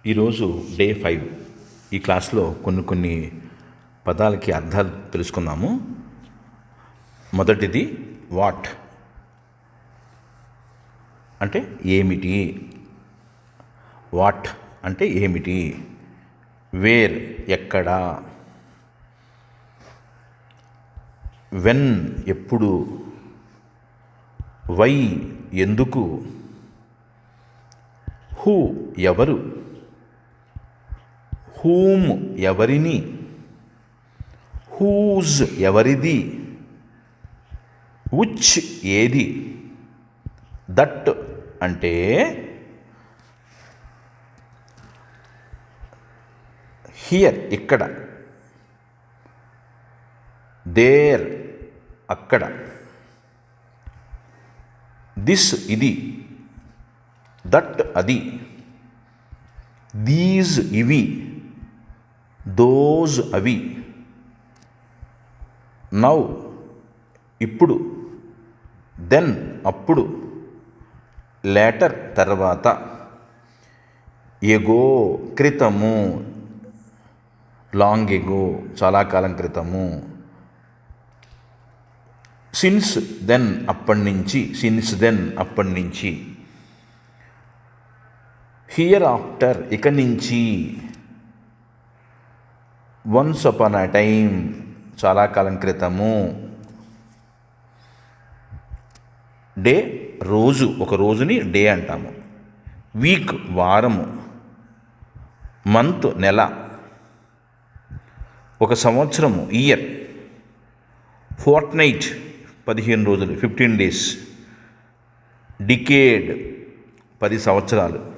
ఈరోజు డే 5. ఈ క్లాస్లో కొన్ని పదాలకి అర్థాలు తెలుసుకుందాము. మొదటిది వాట్ అంటే ఏమిటి. వాట్ అంటే ఏమిటి. వేర్ ఎక్కడ. వెన్ ఎప్పుడు. వై ఎందుకు. హూ ఎవరు. హూమ్ ఎవరిని. హూజ్ ఎవరిది. విచ్ ఏది. దట్ అంటే హియర్ ఇక్కడ. దేర్ అక్కడ. దిస్ ఇది. దట్ అది. దీస్ ఇవి. దోజ్ అవి. నౌ ఇప్పుడు. దెన్ అప్పుడు. లేటర్ తర్వాత. ఎగో క్రితము. లాంగ్ ఎగో చాలా కాలం క్రితము. సిన్స్ దెన్ అప్పటి నుంచి. సిన్స్ దెన్ అప్పటి నుంచి. హియర్ ఆఫ్టర్ ఇక నుంచి. వన్స్ అపాన్ అ టైమ్ చాలా కాలం క్రితము. డే రోజు, ఒక రోజుని డే అంటాము. వీక్ వారము. మంత్ నెల. ఒక సంవత్సరము ఇయర్. ఫోర్ట్నైట్ 15 రోజులు 15 days. డికేడ్ 10 సంవత్సరాలు.